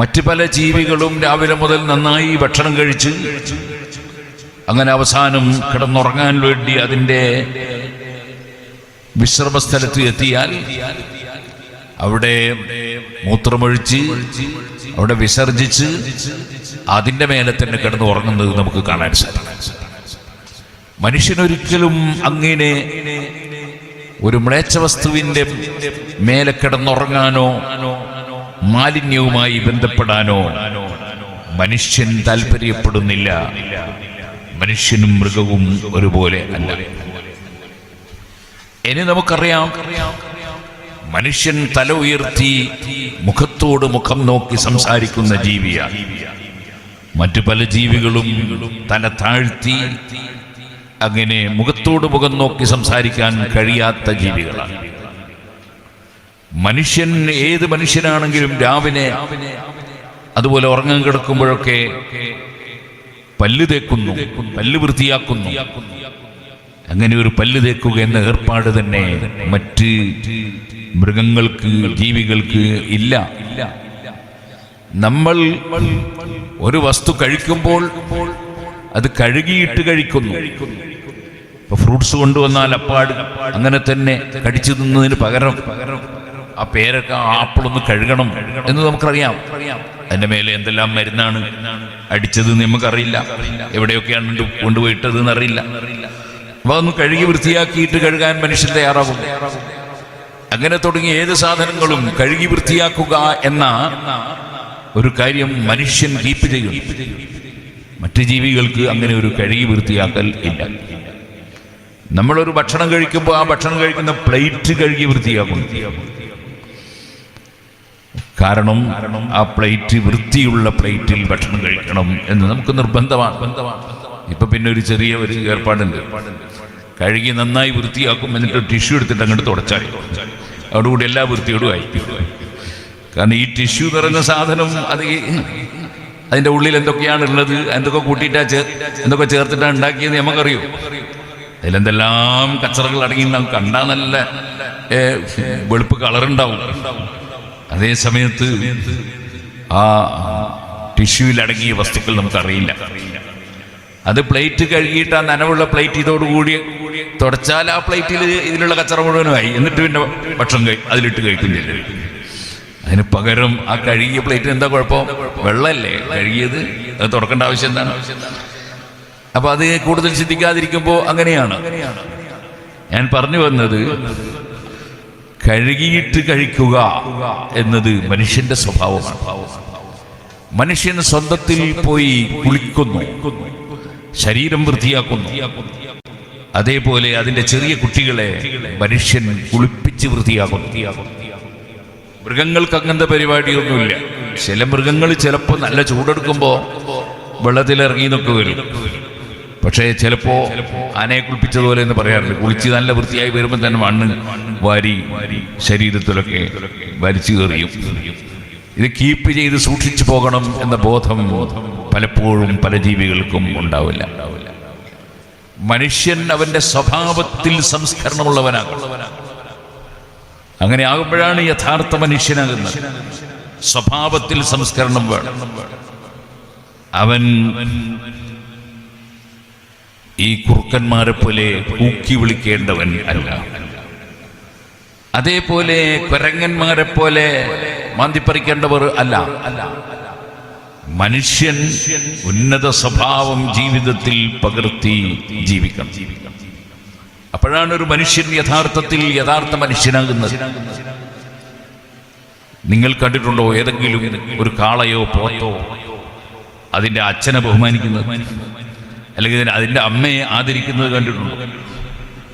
മറ്റു പല ജീവികളും രാവിലെ മുതൽ നന്നായി ഭക്ഷണം കഴിച്ച് അങ്ങനെ അവസാനം കിടന്നുറങ്ങാൻ വേണ്ടി അതിൻ്റെ വിശ്രമസ്ഥലത്ത് എത്തിയാൽ അവിടെ മൂത്രമൊഴിച്ച് അവിടെ വിസർജിച്ച് അതിൻ്റെ മേലെ തന്നെ കിടന്ന് ഉറങ്ങുന്നത് നമുക്ക് കാണാൻ സാധിക്കും. മനുഷ്യനൊരിക്കലും അങ്ങനെ ഒരു മ്ലേച്ഛ വസ്തുവിൻ്റെ മേലെ കിടന്നുറങ്ങാനോ മാലിന്യവുമായി ബന്ധപ്പെടാനോ മനുഷ്യൻ താല്പര്യപ്പെടുന്നില്ല. മനുഷ്യനും മൃഗവും ഒരുപോലെ അല്ല. ഇനി നമുക്കറിയാം, മനുഷ്യൻ തല ഉയർത്തി മുഖത്തോട് മുഖം നോക്കി സംസാരിക്കുന്ന ജീവിയാണ്. മറ്റു പല ജീവികളും തല താഴ്ത്തി അങ്ങനെ മുഖത്തോട് മുഖം നോക്കി സംസാരിക്കാൻ കഴിയാത്ത ജീവികളാണ്. മനുഷ്യൻ, ഏത് മനുഷ്യനാണെങ്കിലും രാവിലെ അതുപോലെ ഉറങ്ങാൻ കിടക്കുമ്പോഴൊക്കെ പല്ല് തേക്കുന്നു, പല്ല് വൃത്തിയാക്കുന്നു. അങ്ങനെ ഒരു പല്ല് തേക്കുക എന്ന ഏർപ്പാട് തന്നെ മറ്റ് മൃഗങ്ങൾക്ക്, ജീവികൾക്ക് ഇല്ല. നമ്മൾ ഒരു വസ്തു കഴിക്കുമ്പോൾ അത് കഴുകിയിട്ട് കഴിക്കുന്നു. ഇപ്പൊ ഫ്രൂട്ട്സ് കൊണ്ടുവന്നാൽ അപ്പാട് അങ്ങനെ തന്നെ കടിച്ചു തിന്നതിന് പകരം ആ പേരൊക്കെ ആപ്പിളൊന്ന് കഴുകണം എന്ന് നമുക്കറിയാം. അതിന്റെ മേലെ എന്തെല്ലാം മരുന്നാണ് അടിച്ചത് നമുക്കറിയില്ല, എവിടെയൊക്കെയാണ് കൊണ്ടുപോയിട്ടത് എന്നറിയില്ല. അപ്പൊ അതൊന്ന് കഴുകി വൃത്തിയാക്കിയിട്ട് കഴുകാൻ മനുഷ്യൻ തയ്യാറാകും. അങ്ങനെ തുടങ്ങി ഏത് സാധനങ്ങളും കഴുകി വൃത്തിയാക്കുക എന്ന ഒരു കാര്യം മനുഷ്യൻ കീപ്പ് ചെയ്യും. മറ്റു ജീവികൾക്ക് അങ്ങനെ ഒരു കഴുകി വൃത്തിയാക്കൽ ഇല്ല. നമ്മളൊരു ഭക്ഷണം കഴിക്കുമ്പോൾ ആ ഭക്ഷണം കഴിക്കുന്ന പ്ലേറ്റ് കഴുകി വൃത്തിയാക്കും. കാരണം ആ പ്ലേറ്റ് വൃത്തിയുള്ള പ്ലേറ്റിൽ ഭക്ഷണം കഴിക്കണം എന്ന് നമുക്ക് നിർബന്ധമാണ്. ഇപ്പൊ പിന്നെ ഒരു ചെറിയ ഒരു ഏർപ്പാടുണ്ട്, കഴുകി നന്നായി വൃത്തിയാക്കും, എന്നിട്ട് ടിഷ്യൂ എടുത്തിട്ട് അങ്ങോട്ട് തുടച്ചാൽ അതോടുകൂടി എല്ലാ വൃത്തിയോടും ആയി. കാരണം ഈ ടിഷ്യൂ എന്ന് പറയുന്ന സാധനം അത് അതിൻ്റെ ഉള്ളിൽ എന്തൊക്കെയാണ് ഉള്ളത്, എന്തൊക്കെ കൂട്ടിയിട്ടാ എന്തൊക്കെ ചേർത്തിട്ടാണ് ഉണ്ടാക്കിയെന്ന് നമുക്കറിയൂ. അതിലെന്തെല്ലാം കച്ചറകൾ അടങ്ങി നമുക്ക് കണ്ടാൽ നല്ല വെളുപ്പ് കളറുണ്ടാവും. അതേ സമയത്ത് ആ ടിഷ്യൂവിൽ അടങ്ങിയ വസ്തുക്കൾ നമുക്കറിയില്ല. അത് പ്ലേറ്റ് കഴുകിയിട്ട് ആ നനവുള്ള പ്ലേറ്റ് ഇതോടുകൂടി തുടച്ചാൽ ആ പ്ലേറ്റിൽ ഇതിലുള്ള കച്ചറ മുഴുവനുമായി. എന്നിട്ട് പിന്നെ ഭക്ഷണം അതിലിട്ട് കഴിക്കുന്നില്ല. അതിന് പകരം ആ കഴുകിയ പ്ലേറ്റിന് എന്താ കുഴപ്പം? വെള്ളമല്ലേ കഴുകിയത്, അത് തുറക്കേണ്ട ആവശ്യം എന്താണ്? അപ്പൊ അത് കൂടുതൽ ചിന്തിക്കാതിരിക്കുമ്പോൾ അങ്ങനെയാണ്. ഞാൻ പറഞ്ഞു വന്നത്, കഴുകിയിട്ട് കഴിക്കുക എന്നത് മനുഷ്യന്റെ സ്വഭാവമാണ്. മനുഷ്യൻ സ്വന്തത്തിൽ പോയി കുളിക്കുന്നു, ശരീരം വൃത്തിയാക്കുന്നു. അതേപോലെ അതിന്റെ ചെറിയ കുട്ടികളെ മനുഷ്യൻ കുളിപ്പിച്ച് വൃത്തിയാക്കുന്നു. മൃഗങ്ങൾക്ക് അങ്ങനത്തെ പരിപാടിയൊന്നുമില്ല. ചില മൃഗങ്ങൾ ചിലപ്പോൾ നല്ല ചൂടെടുക്കുമ്പോൾ വെള്ളത്തിലിറങ്ങി എന്നൊക്കെ വരും. പക്ഷേ ചിലപ്പോൾ ആനയെ കുളിപ്പിച്ചതുപോലെ എന്ന് പറയാറില്ല, കുളിച്ച് നല്ല വൃത്തിയായി വരുമ്പോൾ തന്നെ മണ്ണ് വാരി ശരീരത്തിലൊക്കെ വലിച്ചു കയറിയും. ഇത് കീപ്പ് ചെയ്ത് സൂക്ഷിച്ചു പോകണം എന്ന ബോധം പലപ്പോഴും പല ജീവികൾക്കും ഉണ്ടാവില്ല. മനുഷ്യൻ അവന്റെ സ്വഭാവത്തിൽ സംസ്കരണമുള്ളവനാകും. അങ്ങനെ ആകുമ്പോഴാണ് യഥാർത്ഥ മനുഷ്യനാകുന്നത്. സ്വഭാവത്തിൽ സംസ്കരണം വേണം. അവൻ ഈ കുറുക്കന്മാരെ പോലെ കൂക്കി വിളിക്കേണ്ടവൻ അല്ല. അതേപോലെ കുരങ്ങന്മാരെ പോലെ മാന്തിപ്പറിക്കേണ്ടവർ അല്ല. മനുഷ്യൻ ഉന്നത സ്വഭാവം ജീവിതത്തിൽ പകർത്തി ജീവിക്കണം. അപ്പോഴാണ് ഒരു മനുഷ്യൻ യഥാർത്ഥ മനുഷ്യനാകുന്നത്. നിങ്ങൾ കണ്ടിട്ടുണ്ടോ ഏതെങ്കിലും ഒരു കാളയോ പോത്തോ അതിൻ്റെ അച്ഛനെ ബഹുമാനിക്കുന്നത്, അല്ലെങ്കിൽ അതിൻ്റെ അമ്മയെ ആദരിക്കുന്നത് കണ്ടിട്ടുണ്ടോ?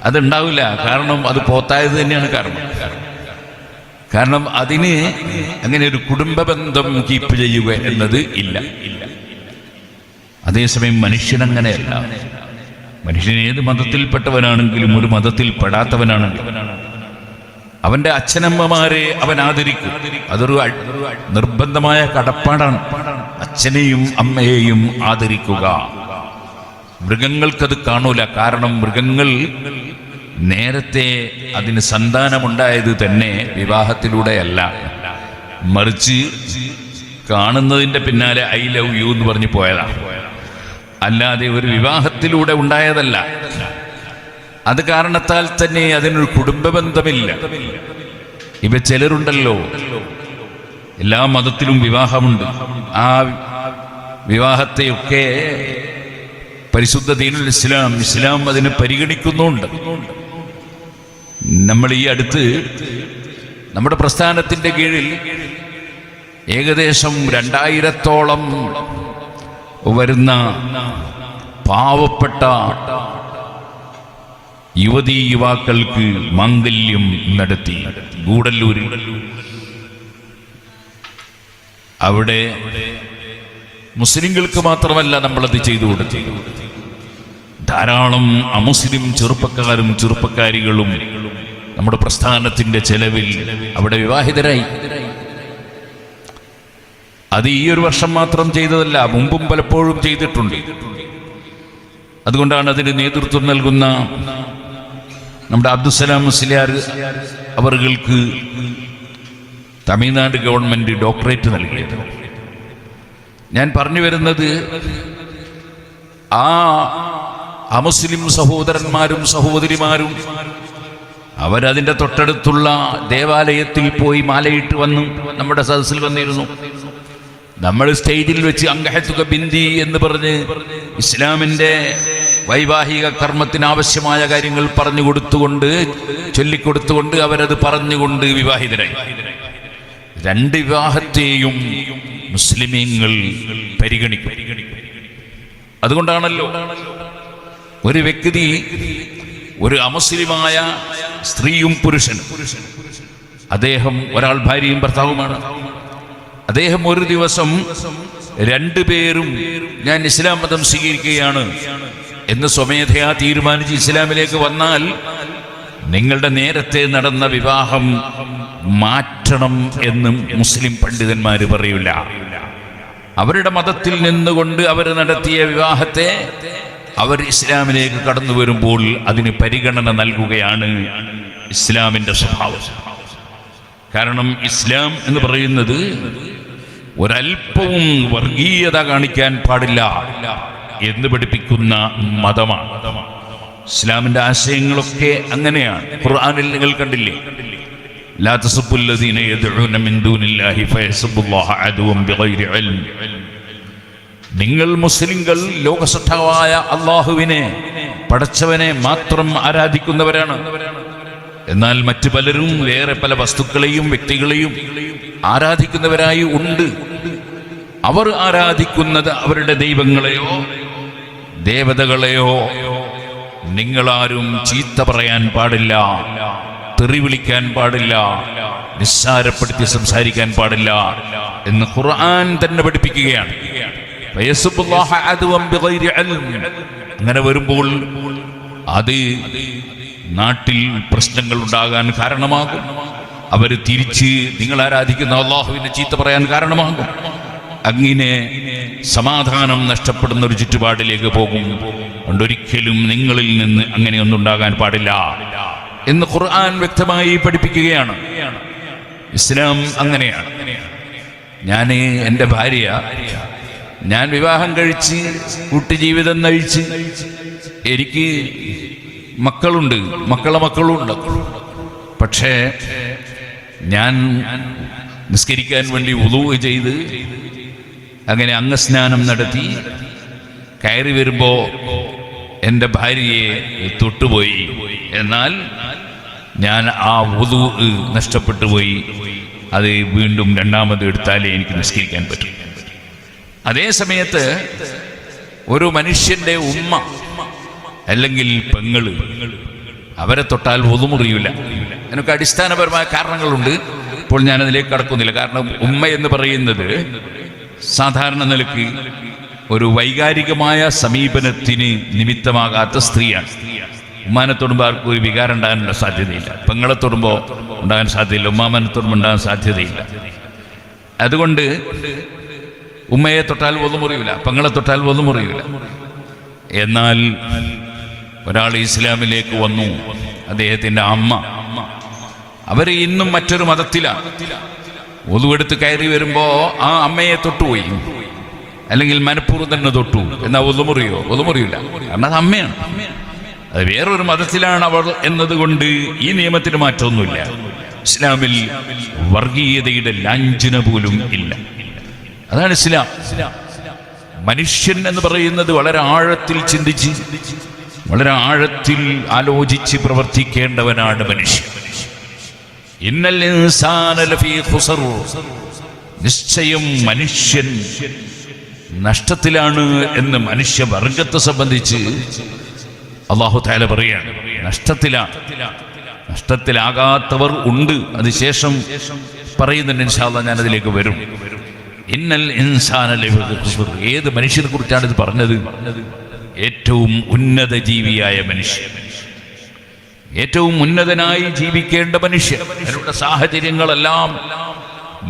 അതുണ്ടാവില്ല. കാരണം അത് പോത്തായത് തന്നെയാണ് കാരണം അതിന് അങ്ങനെ ഒരു കുടുംബ ബന്ധം കീപ്പ് ചെയ്യുക എന്നത് ഇല്ല. അതേസമയം മനുഷ്യനങ്ങനെയല്ല. മനുഷ്യൻ ഏത് മതത്തിൽപ്പെട്ടവനാണെങ്കിലും ഒരു മതത്തിൽ പെടാത്തവനാണെങ്കിലും അവന്റെ അച്ഛനമ്മമാരെ അവൻ ആദരിക്കും. അതൊരു നിർബന്ധമായ കടപ്പാടാണ്, അച്ഛനെയും അമ്മയെയും ആദരിക്കുക. മൃഗങ്ങൾക്കത് കാണൂല. കാരണം മൃഗങ്ങൾ നേരത്തെ അതിന് സന്താനമുണ്ടായത് തന്നെ വിവാഹത്തിലൂടെയല്ല, മറിച്ച് കാണുന്നതിൻ്റെ പിന്നാലെ ഐ ലവ് യു എന്ന് പറഞ്ഞ് പോയതാണ്, അല്ലാതെ ഒരു വിവാഹത്തിലൂടെ ഉണ്ടായതല്ല. അത് കാരണത്താൽ തന്നെ അതിനൊരു കുടുംബ ബന്ധമില്ല. ഇവ ചിലരുണ്ടല്ലോ, എല്ലാ മതത്തിലും വിവാഹമുണ്ട്, ആ വിവാഹത്തെയൊക്കെ പരിശുദ്ധ ദീനുൽ ഇസ്ലാം അതിനെ പരിഗണിക്കുന്നുണ്ട്. നമ്മൾ ഈ അടുത്ത് നമ്മുടെ പ്രസ്ഥാനത്തിൻ്റെ കീഴിൽ ഏകദേശം 2000-ഓളം വരുന്ന പാവപ്പെട്ട യുവതീ യുവാക്കൾക്ക് മാംഗല്യം നടത്തി ഗൂഡല്ലൂരിൽ. അവിടെ മുസ്ലിങ്ങൾക്ക് മാത്രമല്ല നമ്മളത് ചെയ്തു കൊടുത്തു, ധാരാളം അമുസ്ലിം ചെറുപ്പക്കാരും ചെറുപ്പക്കാരികളും നമ്മുടെ പ്രസ്ഥാനത്തിന്റെ ചെലവിൽ അവിടെ വിവാഹിതരായി. അത് ഈ ഒരു വർഷം മാത്രം ചെയ്തതല്ല, മുമ്പും പലപ്പോഴും ചെയ്തിട്ടുണ്ട്. അതുകൊണ്ടാണ് അതിന് നേതൃത്വം നൽകുന്ന നമ്മുടെ അബ്ദുസലാം മുസ്ലിയാർ അവർക്ക് തമിഴ്നാട് ഗവൺമെന്റ് ഡോക്ടറേറ്റ് നൽകിയത്. ഞാൻ പറഞ്ഞു വരുന്നത്, ആ അമുസ്ലിം സഹോദരന്മാരും സഹോദരിമാരും അവരതിൻ്റെ തൊട്ടടുത്തുള്ള ദേവാലയത്തിൽ പോയി മാലയിട്ട് വന്നു നമ്മുടെ സദസ്സിൽ വന്നിരുന്നു. നമ്മൾ സ്റ്റേജിൽ വെച്ച് അംഗഹത്തുക ബിന്ദി എന്ന് പറഞ്ഞ് ഇസ്ലാമിൻ്റെ വൈവാഹിക കർമ്മത്തിന് ആവശ്യമായ കാര്യങ്ങൾ പറഞ്ഞു കൊടുത്തുകൊണ്ട് ചൊല്ലിക്കൊടുത്തുകൊണ്ട് അവരത് പറഞ്ഞുകൊണ്ട് വിവാഹിതരായി. 2 വിവാഹത്തെയും മുസ്ലിമീങ്ങൾ പരിഗണിക്കും. അതുകൊണ്ടാണല്ലോ ഒരു വ്യക്തി, ഒരു അമുസ്ലിമായ സ്ത്രീയും പുരുഷനും, അദ്ദേഹം ഒരാൾ ഭാര്യയും ഭർത്താവുമാണ്, അദ്ദേഹം ഒരു ദിവസം 2 പേരും ഞാൻ ഇസ്ലാം മതം സ്വീകരിക്കുകയാണ് എന്ന് സ്വമേധയാ തീരുമാനിച്ച് ഇസ്ലാമിലേക്ക് വന്നാൽ നിങ്ങളുടെ നേരത്തെ നടന്ന വിവാഹം മാറ്റണം എന്നും മുസ്ലിം പണ്ഡിതന്മാർ പറയില്ല. അവരുടെ മതത്തിൽ നിന്നുകൊണ്ട് അവർ നടത്തിയ വിവാഹത്തെ അവർ ഇസ്ലാമിലേക്ക് കടന്നു വരുമ്പോൾ അതിന് പരിഗണന നൽകുകയാണ് ഇസ്ലാമിൻ്റെ സ്വഭാവം. കാരണം ഇസ്ലാം എന്ന് പറയുന്നത് ഒരൽപ്പവും വർഗീയത കാണിക്കാൻ പാടില്ല എന്ന് പഠിപ്പിക്കുന്ന മതമാണ്. ഇസ്ലാമിന്റെ ആശയങ്ങളൊക്കെ അങ്ങനെയാണ്. ഖുർആനിൽ നിങ്ങൾ കണ്ടില്ലേ, ലാ തസബ്ബുല്ലദീന യദ്ഊന മിൻ ദൂനില്ലാഹി ഫയസബ്ബുല്ലാഹ അദുവൻ ബിഗൈരി ഇൽം. നിങ്ങൾ മുസ്ലിങ്ങൾ ലോകസൃഷ്ടാവായ അല്ലാഹുവിനെ, പടച്ചവനെ മാത്രം ആരാധിക്കുന്നവരാണ്. എന്നാൽ മറ്റു പലരും വേറെ പല വസ്തുക്കളെയും വ്യക്തികളെയും ആരാധിക്കുന്നവരായി ഉണ്ട്. അവർ ആരാധിക്കുന്നത് അവരുടെ ദൈവങ്ങളെയോ ദേവതകളെയോ നിങ്ങളാരും ചീത്ത പറയാൻ പാടില്ല, തെറി വിളിക്കാൻ പാടില്ല, നിസ്സാരപ്പെടുത്തി സംസാരിക്കാൻ പാടില്ല എന്ന് ഖുർആൻ തന്നെ പഠിപ്പിക്കുകയാണ്. അങ്ങനെ വരുമ്പോൾ അത് നാട്ടിൽ പ്രശ്നങ്ങൾ ഉണ്ടാകാൻ കാരണമാകും. അവർ തിരിച്ച് നിങ്ങൾ ആരാധിക്കുന്ന അല്ലാഹുവിനെ ചീത്ത പറയാൻ കാരണമാകും. അങ്ങനെ സമാധാനം നഷ്ടപ്പെടുന്ന ഒരു ചുറ്റുപാടിലേക്ക് പോകും. ഒരിക്കലും നിങ്ങളിൽ നിന്ന് അങ്ങനെയൊന്നും ഉണ്ടാകാൻ പാടില്ല എന്ന് ഖുർആൻ വ്യക്തമായി പഠിപ്പിക്കുകയാണ്. ഇസ്ലാം അങ്ങനെയാണ്. ഞാൻ എൻ്റെ ഭാര്യ, ഞാൻ വിവാഹം കഴിച്ച് കൂട്ടുജീവിതം നയിച്ച് എനിക്ക് മക്കളുണ്ട്, മക്കളുണ്ട്. പക്ഷേ ഞാൻ നിസ്കരിക്കാൻ വേണ്ടി വുളൂ ചെയ്ത് അങ്ങനെ അംഗസ്നാനം നടത്തി കയറി വരുമ്പോൾ എൻ്റെ ഭാര്യയെ തൊട്ടുപോയി. എന്നാൽ ഞാൻ ആ വുളൂ നഷ്ടപ്പെട്ടു പോയി. അത് വീണ്ടും രണ്ടാമത് എടുത്താലേ എനിക്ക് നിസ്കരിക്കാൻ പറ്റും. അതേ സമയത്ത് ഒരു മനുഷ്യൻ്റെ ഉമ്മ അല്ലെങ്കിൽ പെങ്ങള്, അവരെ തൊട്ടാൽ വുളൂ മുറിയില്ല. അതിനൊക്കെ അടിസ്ഥാനപരമായ കാരണങ്ങളുണ്ട്. ഇപ്പോൾ ഞാനതിലേക്ക് കടക്കുന്നില്ല. കാരണം ഉമ്മ എന്ന് പറയുന്നത് സാധാരണ നിലയ്ക്ക് ഒരു വൈകാരികമായ സമീപനത്തിന് നിമിത്തമാകാത്ത സ്ത്രീയാണ്. ഉമ്മാനെ തൊടുമ്പോൾ ആർക്കും ഒരു വികാരം ഉണ്ടാകാനുള്ള സാധ്യതയില്ല. പെങ്ങളെ തൊടുമ്പോൾ ഉണ്ടാകാൻ സാധ്യതയില്ല, ഉമ്മാമനെ തൊടുമ്പോൾ ഉണ്ടാകാൻ സാധ്യതയില്ല. അതുകൊണ്ട് ഉമ്മയെ തൊട്ടാൽ വുളൂ മുറിയില്ല, പെങ്ങളെ തൊട്ടാൽ വുളൂ മുറിയില്ല. എന്നാൽ ഒരാൾ ഇസ്ലാമിലേക്ക് വന്നു, അദ്ദേഹത്തിൻ്റെ അമ്മ, അവർ ഇന്നും മറ്റൊരു മതത്തിലാണ്. ഒതുവെടുത്ത് കയറി വരുമ്പോ ആ അമ്മയെ തൊട്ടുപോയി, അല്ലെങ്കിൽ മനഃപൂർവ്വം തന്നെ തൊട്ടു, എന്നാ ഒതുമുറിയില്ല, കാരണം അത് അമ്മയാണ്. അത് വേറൊരു മതത്തിലാണ് അവൾ എന്നതുകൊണ്ട് ഈ നിയമത്തിന് മാറ്റമൊന്നുമില്ല. ഇസ്ലാമിൽ വർഗീയതയുടെ ലാഞ്ചന പോലും ഇല്ല. അതാണ് ഇസ്ലാം. മനുഷ്യൻ എന്ന് പറയുന്നത് വളരെ ആഴത്തിൽ ചിന്തിച്ച്, വളരെ ആഴത്തിൽ ആലോചിച്ച് പ്രവർത്തിക്കേണ്ടവനാണ് മനുഷ്യൻ. ഇന്നൽ ഇൻസാന ലഫീ ഖുസർ, നിശ്ചയം മനുഷ്യൻ നഷ്ടത്തിലാണ് എന്ന് മനുഷ്യവർഗത്തെ സംബന്ധിച്ച് അല്ലാഹു തആല പറയാണ്. നഷ്ടത്തിലാകാത്തവർ ഉണ്ട്. അതിനുശേഷം പറയുന്നുണ്ട്, ഇൻഷാ അല്ലാഹ് ഞാൻ അതിലേക്ക് വരും. ഇന്നൽ ഇൻസാന ലഫീ ഖുസർ, ഏത് മനുഷ്യനെ കുറിച്ചാണ് ഇത് പറഞ്ഞത്? ഏറ്റവും ഉന്നത ജീവിയായ മനുഷ്യൻ, ഏറ്റവും ഉന്നതനായി ജീവിക്കേണ്ട മനുഷ്യൻ. അവരുടെ സാഹചര്യങ്ങളെല്ലാം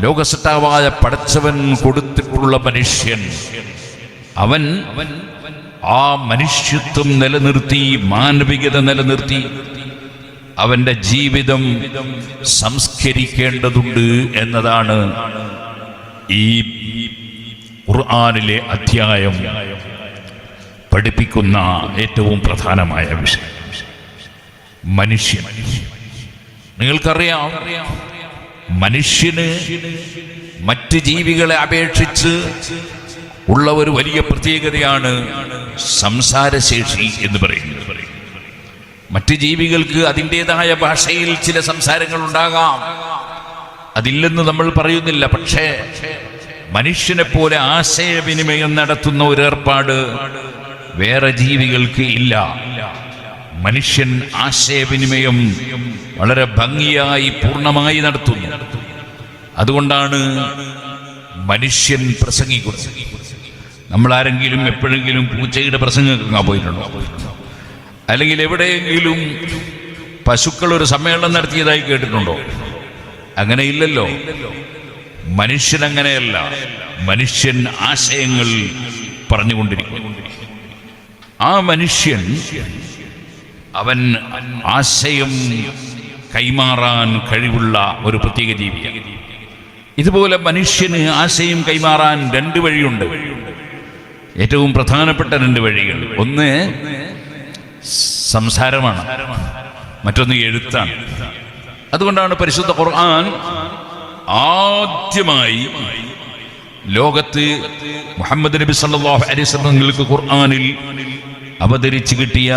ലോകസട്ടാവായ പടച്ചവൻ കൊടുത്തിട്ടുള്ള മനുഷ്യൻ, അവൻ ആ മനുഷ്യത്വം നിലനിർത്തി, മാനവികത നിലനിർത്തി അവന്റെ ജീവിതം സംസ്കരിക്കേണ്ടതുണ്ട് എന്നതാണ് ഈ ഖുർആനിലെ അധ്യായം പഠിപ്പിക്കുന്ന ഏറ്റവും പ്രധാനമായ വിഷയം. മനുഷ്യൻ, നിങ്ങൾക്കറിയാം, മനുഷ്യന് മറ്റ് ജീവികളെ അപേക്ഷിച്ച് ഉള്ള ഒരു വലിയ പ്രത്യേകതയാണ് സംസാരശേഷി എന്ന് പറയുന്നത്. മറ്റ് ജീവികൾക്ക് അതിൻ്റെതായ ഭാഷയിൽ ചില സംസാരങ്ങൾ ഉണ്ടാകാം, അതില്ലെന്ന് നമ്മൾ പറയുന്നില്ല. പക്ഷേ മനുഷ്യനെ പോലെ ആശയവിനിമയം നടത്തുന്ന ഒരു ഏർപ്പാട് വേറെ ജീവികൾക്ക് ഇല്ല. മനുഷ്യൻ ആശയവിനിമയം വളരെ ഭംഗിയായി പൂർണ്ണമായി നടത്തുന്നു. അതുകൊണ്ടാണ് മനുഷ്യൻ പ്രസംഗിക്കുന്നത്. നമ്മൾ ആരെങ്കിലും എപ്പോഴെങ്കിലും പൂച്ചയുടെ പ്രസംഗം കേൾക്കാൻ പോയിട്ടുണ്ടോ? അല്ലെങ്കിൽ എവിടെയെങ്കിലും പശുക്കൾ ഒരു സമ്മേളനം നടത്തിയതായി കേട്ടിട്ടുണ്ടോ? അങ്ങനെയില്ലല്ലോ. മനുഷ്യൻ അങ്ങനെയല്ല. മനുഷ്യൻ ആശയങ്ങൾ പറഞ്ഞുകൊണ്ടിരിക്കും. ആ മനുഷ്യൻ അവൻ ആശയം കൈമാറാൻ കഴിവുള്ള ഒരു പ്രത്യേക ജീവിയാണ്. ഇതുപോലെ മനുഷ്യന് ആശയം കൈമാറാൻ രണ്ട് വഴിയുണ്ട്, ഏറ്റവും പ്രധാനപ്പെട്ട രണ്ട് വഴികൾ. ഒന്ന് സംസാരമാണ്, മറ്റൊന്ന് എഴുത്താണ്. അതുകൊണ്ടാണ് പരിശുദ്ധ ഖുർആൻ ആദ്യമായി ലോകത്ത് മുഹമ്മദ് നബി സല്ലല്ലാഹു അലൈഹി വസല്ലം ഖുർആനിൽ അവതരിച്ചു കിട്ടിയ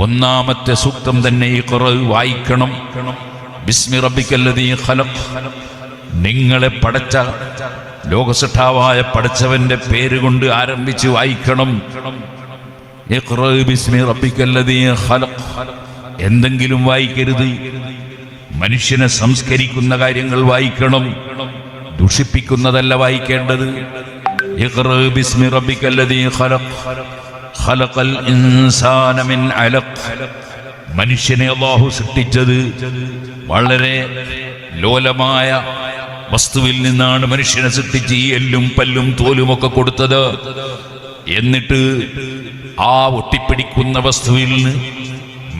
ഒന്നാമത്തെ സൂക്തം തന്നെ വായിക്കണം. ബിസ്മി റബ്ബിക്കല്ലദീ ഖലഖ്, നിങ്ങളെ പടച്ച ലോകസൃഷ്ടാവായ പടച്ചവന്റെ പേര് കൊണ്ട് ആരംഭിച്ച് വായിക്കണം. ഇഖ്റ ബിസ്മി റബ്ബിക്കല്ലദീ ഖലഖ്. എന്തെങ്കിലും വായിക്കരുത്, മനുഷ്യനെ സംസ്കരിക്കുന്ന കാര്യങ്ങൾ വായിക്കണം, ദുഷിപ്പിക്കുന്നതല്ല വായിക്കേണ്ടത്. ഇഖ്റ ബിസ്മി റബ്ബിക്കല്ലദീ ഖലഖ് ഖലഖൽ ഇൻസാന മിൻ അലഖ്. മനുഷ്യനെ അല്ലാഹു സൃഷ്ടിച്ചത് വളരെ ലോലമായ വസ്തുവിൽ നിന്നാണ് മനുഷ്യനെ സൃഷ്ടിച്ച് ഈ എല്ലും പല്ലും തോലുമൊക്കെ കൊടുത്തത്. എന്നിട്ട് ആ ഒട്ടിപ്പിടിക്കുന്ന വസ്തുവിൽ നിന്ന്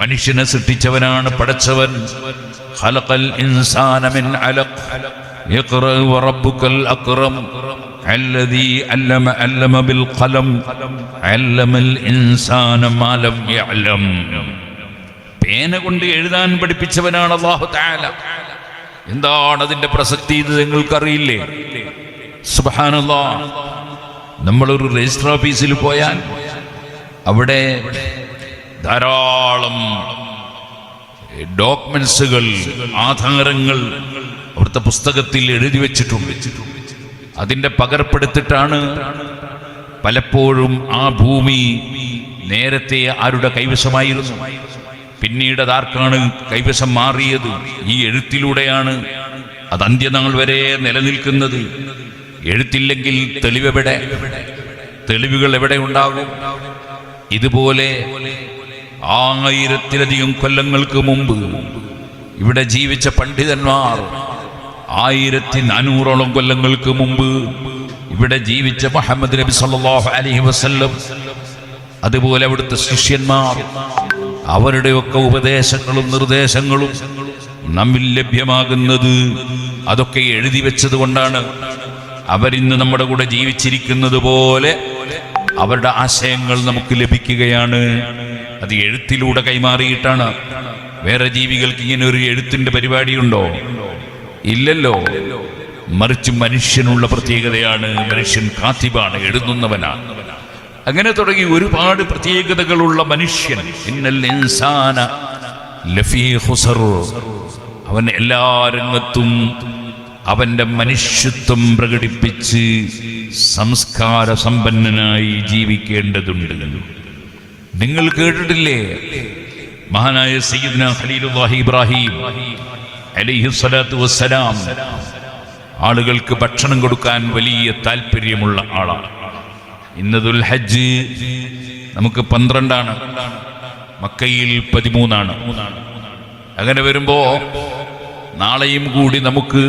മനുഷ്യനെ സൃഷ്ടിച്ചവനാണ് പടച്ചവൻ. ഖലഖൽ ഇൻസാന മിൻ അലഖ് ഇഖ്റ വറബ്ബുക്കൽ അക്രം അല്ലദീ അല്ലമ ബിൽ ഖലം അല്ലമൽ ഇൻസാന മാ ലം യഅലം. പേന കൊണ്ട് എഴുതാൻ പഠിപ്പിച്ചവനാണ് അല്ലാഹു തആല. എന്താണ് അതിന്റെ പ്രസക്തി? ഇത് നിങ്ങൾക്കറിയില്ലേ? സുബ്ഹാനല്ലാഹ്. നമ്മളൊരു രജിസ്റ്റർ ഓഫീസിൽ പോയാൽ അവിടെ ധാരാളം ഡോക്യുമെന്റ്സുകൾ, ആധാരങ്ങൾ അവിടുത്തെ പുസ്തകത്തിൽ എഴുതി വെച്ചിട്ടുണ്ട്. അതിന്റെ പകർപ്പെടുത്തിട്ടാണ് പലപ്പോഴും ആ ഭൂമി നേരത്തെ ആരുടെ കൈവശമായിരുന്നു, പിന്നീട് അതാർക്കാണ് കൈവശം മാറിയത്. ഈ എഴുത്തിലൂടെയാണ് അത് അന്ത്യനാൾ വരെ നിലനിൽക്കുന്നത്. എഴുത്തില്ലെങ്കിൽ തെളിവുകൾ എവിടെ ഉണ്ടാകും? ഇതുപോലെ 1000-ലധികം കൊല്ലങ്ങൾക്ക് മുമ്പ് ഇവിടെ ജീവിച്ച പണ്ഡിതന്മാർ, 1400ഓളം കൊല്ലങ്ങൾക്ക് മുമ്പ് ഇവിടെ ജീവിച്ച മുഹമ്മദ് നബി സല്ലല്ലാഹു അലൈഹി വസല്ലം, അതുപോലെ അവിടുത്തെ ശിഷ്യന്മാർ, അവരുടെയൊക്കെ ഉപദേശങ്ങളും നിർദ്ദേശങ്ങളും നമ്മിൽ ലഭ്യമാകുന്നത് അതൊക്കെ എഴുതി വെച്ചത് കൊണ്ടാണ്. അവരിന്ന് നമ്മുടെ കൂടെ ജീവിച്ചിരിക്കുന്നത് പോലെ അവരുടെ ആശയങ്ങൾ നമുക്ക് ലഭിക്കുകയാണ്. അത് എഴുത്തിലൂടെ കൈമാറിയിട്ടാണ്. വേറെ ജീവികൾക്ക് ഇങ്ങനെ ഒരു എഴുത്തിന്റെ പരിപാടിയുണ്ടോ? ഇല്ലല്ലോ. മറിച്ച് മനുഷ്യനുള്ള പ്രത്യേകതയാണ്. മനുഷ്യൻ കാത്തിബാണ്, എഴുതുന്നവനാണ്. അങ്ങനെ തുടങ്ങി ഒരുപാട് പ്രത്യേകതകളുള്ള മനുഷ്യൻ. ഇന്നൽ ഇൻസാന ലഫീ ഖുസർ. അവൻ എല്ലാ രംഗത്തും അവന്റെ മനുഷ്യത്വം പ്രകടിപ്പിച്ച് സംസ്കാര സമ്പന്നനായി ജീവിക്കേണ്ടതുണ്ട്. നിങ്ങൾ കേട്ടിട്ടില്ലേ മഹാനായ സയ്യിദ്ന ഖലീലുല്ലാഹി ഇബ്രാഹിം അലൈഹിസ്സലാത്തു വസ്സലാം ആളുകൾക്ക് ഭക്ഷണം കൊടുക്കാൻ വലിയ താല്പര്യമുള്ള ആളാണ്. ഇന്ന് ദുൽഹജ്ജ് നമുക്ക് 12 മക്കയിൽ 13. അങ്ങനെ വരുമ്പോ നാളെയും കൂടി നമുക്ക്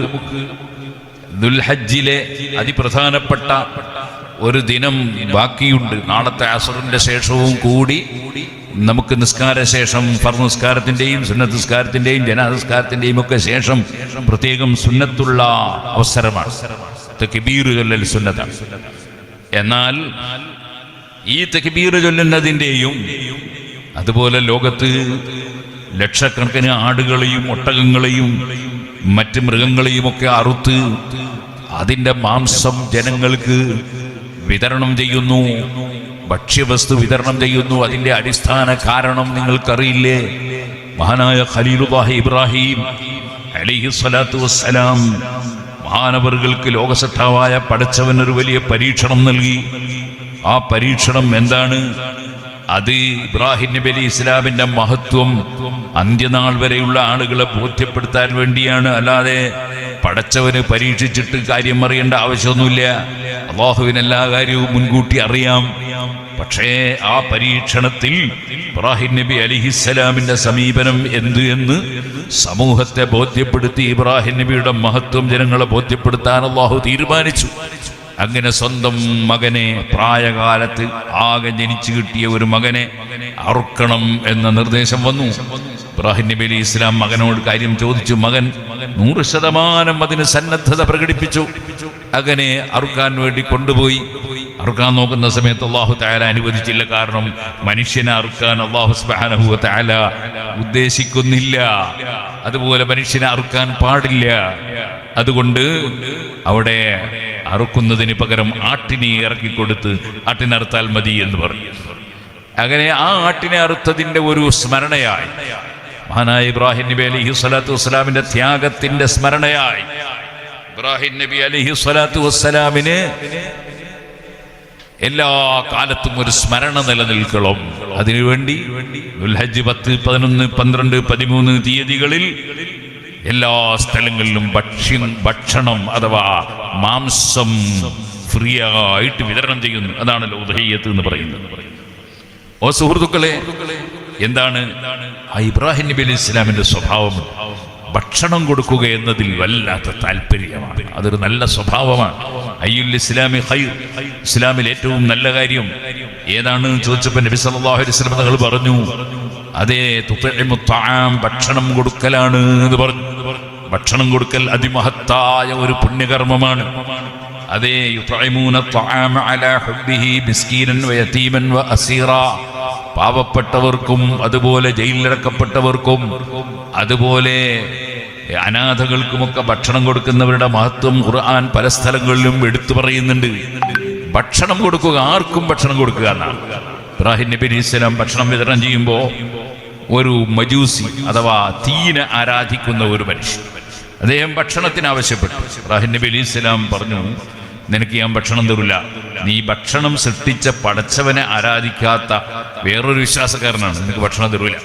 ദുൽഹജ്ജിലെ അതിപ്രധാനപ്പെട്ട ഒരു ദിനം ബാക്കിയുണ്ട്. നാളത്തെ അസ്റിന്റെ ശേഷവും കൂടി നമുക്ക് നിസ്കാരശേഷം ഫർദ് നിസ്കാരത്തിന്റെയും സുന്നത്ത് നിസ്കാരത്തിന്റെയും ജനാസ നിസ്കാരത്തിന്റെയും ഒക്കെ ശേഷം പ്രത്യേകം സുന്നത്തുള്ള അവസരമാണ്. തക്ബീർ ചൊല്ലൽ സുന്നത്താണ്. എന്നാൽ ഈ തക്ബീർ ചൊല്ലുന്നതിൻ്റെയും അതുപോലെ ലോകത്ത് ലക്ഷക്കണക്കിന് ആടുകളെയും ഒട്ടകങ്ങളെയും മറ്റ് മൃഗങ്ങളെയും ഒക്കെ അറുത്ത് അതിൻ്റെ മാംസം ജനങ്ങൾക്ക് വിതരണം ചെയ്യുന്നു, ഭക്ഷ്യവസ്തു വിതരണം ചെയ്യുന്നു. അതിൻ്റെ അടിസ്ഥാന കാരണം നിങ്ങൾക്കറിയില്ലേ? മഹാനായ ഖലീലുല്ലാഹി ഇബ്രാഹിം അലൈഹിസ്സലാത്തു വസ്സലാം മാനവർക്ക് ലോകസട്ടാവായ പടച്ചവനൊരു വലിയ പരീക്ഷണം നൽകി. ആ പരീക്ഷണം എന്താണ്? അത് ഇബ്രാഹിം നബി അലൈഹി ഇസ്ലാമിന്റെ മഹത്വം അന്ത്യനാൾ വരെയുള്ള ആളുകളെ ബോധ്യപ്പെടുത്താൻ വേണ്ടിയാണ്. അല്ലാതെ പടച്ചവന് പരീക്ഷിച്ചിട്ട് കാര്യം അറിയേണ്ട ആവശ്യമൊന്നുമില്ല. അല്ലാഹുവിന് എല്ലാ കാര്യവും മുൻകൂട്ടി അറിയാം. പക്ഷേ ആ പരീക്ഷണത്തിൽ ഇബ്രാഹിം നബി അലൈഹിസ്സലാമിന്റെ സമീപനം എന്ന് സമൂഹത്തെ ബോധ്യപ്പെടുത്തി ഇബ്രാഹിം നബിയുടെ മഹത്വം ജനങ്ങളെ ബോധ്യപ്പെടുത്താൻ അല്ലാഹു തീരുമാനിച്ചു. അങ്ങനെ സ്വന്തം മകനെ, പ്രായകാലത്ത് ആകെ ജനിച്ചു കിട്ടിയ ഒരു മകനെ അറുക്കണം എന്ന നിർദ്ദേശം വന്നു. ഇബ്രാഹിം നബി അലൈഹി ഇസ്ലാം മകനോട് കാര്യം ചോദിച്ചു. മകൻ 100% അതിന് സന്നദ്ധത പ്രകടിപ്പിച്ചു. അങ്ങനെ അറുക്കാൻ വേണ്ടി കൊണ്ടുപോയി. അറുക്കാൻ നോക്കുന്ന സമയത്ത് അല്ലാഹു തആല അനുവദിച്ചില്ല. കാരണം മനുഷ്യനെ അറുക്കാൻ അല്ലാഹു സുബ്ഹാനഹു വ തആല ഉദ്ദേശിക്കുന്നില്ല. അതുപോലെ മനുഷ്യനെ അറുക്കാൻ പാടില്ല. അതുകൊണ്ട് അവിടെ അറുക്കുന്നതിന് പകരം ആട്ടിനെ ഇറക്കിക്കൊടുത്ത് ആട്ടിനറുത്താൽ മതി എന്ന് പറഞ്ഞു. അങ്ങനെ ആ ആട്ടിനെ അറുത്തതിന്റെ ഒരു സ്മരണയായി, മഹാനായ ഇബ്രാഹിം നബി അലൈഹി സ്വലാത്തു വസ്സലാമിന്റെ ത്യാഗത്തിന്റെ സ്മരണയായി ഇബ്രാഹിം നബി അലൈഹി സ്വലാത്തു വസ്സലാമിന് എല്ലാ കാലത്തും ഒരു സ്മരണ നിലനിൽക്കണം. അതിനുവേണ്ടി ദുൽഹജ്ജ് 10, 11, 12, 13 തീയതികളിൽ എല്ലാ സ്ഥലങ്ങളിലും ഭക്ഷണം അഥവാ മാംസം ഫ്രീ ആയിട്ട് വിതരണം ചെയ്യുന്നു. അതാണ് ഉദ്ഹിയ്യത്ത് എന്ന് പറയുന്നത്. ഓ സുഹൃത്തുക്കളെ, എന്താണ് ആ ഇബ്രാഹിം നബി അലൈഹി ഇസ്ലാമിന്റെ സ്വഭാവം? ഭക്ഷണം കൊടുക്കുക എന്നതിൽ വല്ലാത്ത താല്പര്യമാണ്. അതൊരു നല്ല സ്വഭാവമാണ്. അയ്യുൽ ഇസ്ലാമി ഖൈർ, ഇസ്ലാമിൽ ഏറ്റവും നല്ല കാര്യം ഏതാണ് ചോദിച്ചപ്പോൾ നബി സല്ലല്ലാഹു അലൈഹി വസല്ലം തങ്ങൾ പറഞ്ഞു, അതേ തുത്ഇമു ത്വആം, ഭക്ഷണം കൊടുക്കലാണ് എന്ന് പറഞ്ഞു. ഭക്ഷണം കൊടുക്കൽ അതിമഹത്തായ ഒരു പുണ്യകർമ്മമാണ്. അതേ യുത്ഇമൂന ത്വആമ അലാ ഹുബ്ബിഹി മിസ്കീനൻ വയതീമൻ വഅസീറാ, പാവപ്പെട്ടവർക്കും അതുപോലെ ജയിലിലടക്കപ്പെട്ടവർക്കും അതുപോലെ അനാഥകൾക്കുമൊക്കെ ഭക്ഷണം കൊടുക്കുന്നവരുടെ മഹത്വം ഖുർആൻ പല സ്ഥലങ്ങളിലും എടുത്തു പറയുന്നുണ്ട്. ഭക്ഷണം കൊടുക്കുക, ആർക്കും ഭക്ഷണം കൊടുക്കുക എന്നാണ്. ഇബ്രാഹിം നബി അലൈഹി സ്വലാം ഭക്ഷണം വിതരണം ചെയ്യുമ്പോൾ ഒരു മജൂസി അഥവാ തീനെ ആരാധിക്കുന്ന ഒരു മനുഷ്യൻ അദ്ദേഹം ഭക്ഷണത്തിന് ആവശ്യപ്പെട്ടു. ഇബ്രാഹിം നബി അലൈഹി സ്വലാം പറഞ്ഞു, നിനക്ക് ഞാൻ ഭക്ഷണം തരില്ല. നീ ഭക്ഷണം സൃഷ്ടിച്ച പടച്ചവനെ ആരാധിക്കാത്ത വേറൊരു വിശ്വാസക്കാരനാണ്, നിനക്ക് ഭക്ഷണം തരില്ല.